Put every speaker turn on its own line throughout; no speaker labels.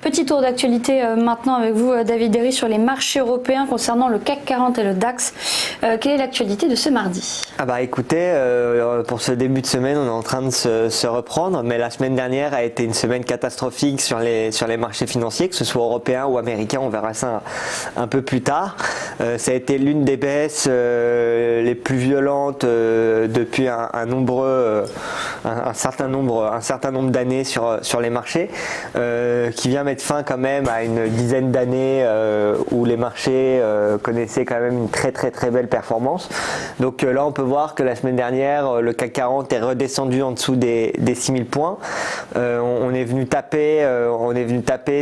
Petit tour d'actualité maintenant avec vous, David Derry, sur les marchés européens concernant le CAC 40 et le DAX. Quelle est l'actualité de ce mardi?
Écoutez, pour ce début de semaine, on est en train de se reprendre, mais la semaine dernière a été une semaine catastrophique sur les marchés financiers, que ce soit européens ou américains, on verra ça un peu plus tard. Ça a été l'une des baisses les plus violentes depuis un certain nombre d'années sur les marchés, qui vient mettre fin quand même à une dizaine d'années où les marchés connaissaient quand même une très belle performance. Donc là on peut voir que la semaine dernière le CAC 40 est redescendu en dessous des 6000 points. On est venu taper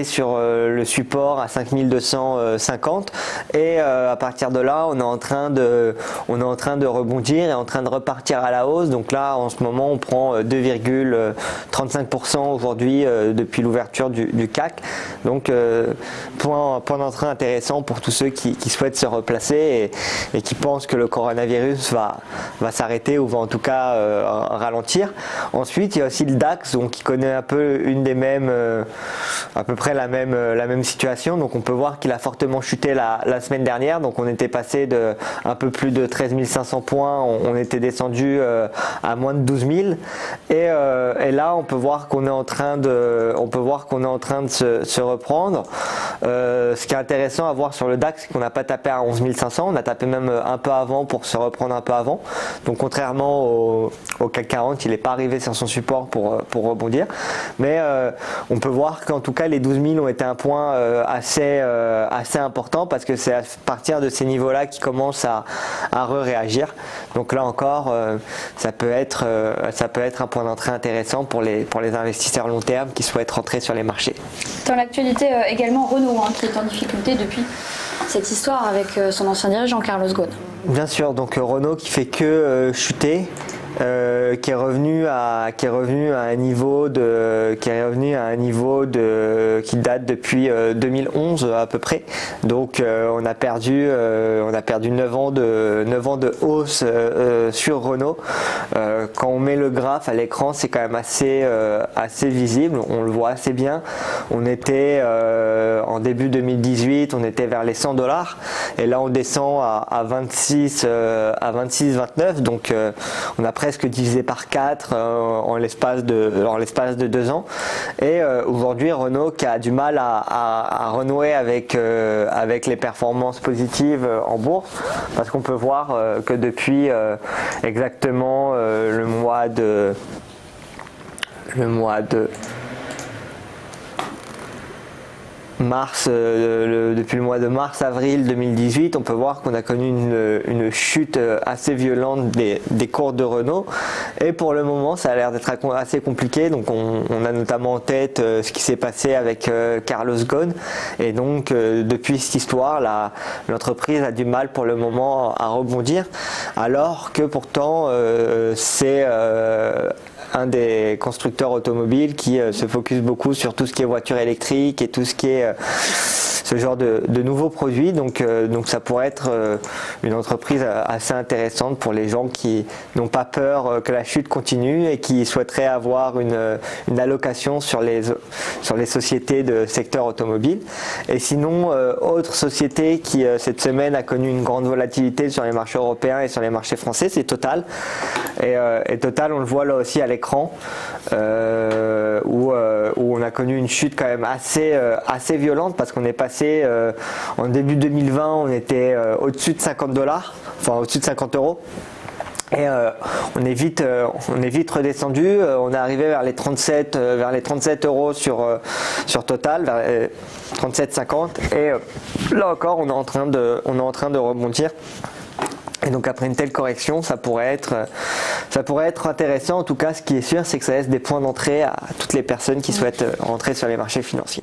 sur le support à 5250 et à partir de là on est en train de rebondir et en train de repartir à la hausse. Donc là en ce moment on prend 2,35% aujourd'hui depuis l'ouverture du CAC. Donc point d'entrée intéressant pour tous ceux qui souhaitent se replacer et qui pensent que le coronavirus va s'arrêter ou va en tout cas ralentir. Ensuite il y a aussi le DAX, donc qui connaît un peu à peu près la même situation. Donc on peut voir qu'il a fortement chuté la semaine dernière. Donc on était passé de un peu plus de 13 500 points, on était descendu à moins de 12 000 et là on peut voir qu'on est en train de se reprendre. Ce qui est intéressant à voir sur le DAX, c'est qu'on n'a pas tapé à 11 500, on a tapé même un peu avant pour se reprendre un peu avant. Donc contrairement au CAC 40, il n'est pas arrivé sur son support pour rebondir. Mais on peut voir qu'en tout cas les 12 000 ont été un point assez important, parce que c'est à partir de ces niveaux-là qu'ils commencent à réagir. Donc là encore, ça peut être un point d'entrée intéressant pour les investisseurs long terme qui souhaitent rentrer sur les marchés.
Dans l'actualité également, Renault qui est en difficulté depuis cette histoire avec son ancien dirigeant Carlos Ghosn.
Bien sûr, donc Renault qui fait que chuter. Qui est revenu à un niveau qui date depuis 2011 à peu près. Donc on a perdu 9 ans de hausse sur Renault. Quand on met le graphe à l'écran, c'est quand même assez visible, on le voit assez bien. On était en début 2018, on était vers les $100 et là on descend à 26-29, donc on a presque divisé par 4 en l'espace de 2 ans. Et aujourd'hui Renault qui a du mal à renouer avec les performances positives en bourse, parce qu'on peut voir que depuis exactement le mois de mars, depuis le mois de mars-avril 2018, on peut voir qu'on a connu une chute assez violente des cours de Renault, et pour le moment ça a l'air d'être assez compliqué. Donc on a notamment en tête ce qui s'est passé avec Carlos Ghosn, et donc depuis cette histoire l'entreprise a du mal pour le moment à rebondir, alors que pourtant c'est un des constructeurs automobiles qui se focus beaucoup sur tout ce qui est voiture électrique et tout ce qui est ce genre de nouveaux produits. Donc ça pourrait être une entreprise assez intéressante pour les gens qui n'ont pas peur que la chute continue et qui souhaiteraient avoir une allocation sur les sociétés de secteur automobile. Et sinon, autre société qui cette semaine a connu une grande volatilité sur les marchés européens et sur les marchés français, c'est Total. Et Total, on le voit là aussi à l'écran, où on a connu une chute quand même assez violente, parce qu'on est passé en début 2020, on était au-dessus de $50, enfin au-dessus de 50 €. Et on est vite redescendu, on est arrivé vers les 37 € sur Total, vers 37,50, et là encore on est en train de rebondir. Et donc après une telle correction, ça pourrait être intéressant. En tout cas, ce qui est sûr, c'est que ça laisse des points d'entrée à toutes les personnes qui souhaitent rentrer sur les marchés financiers.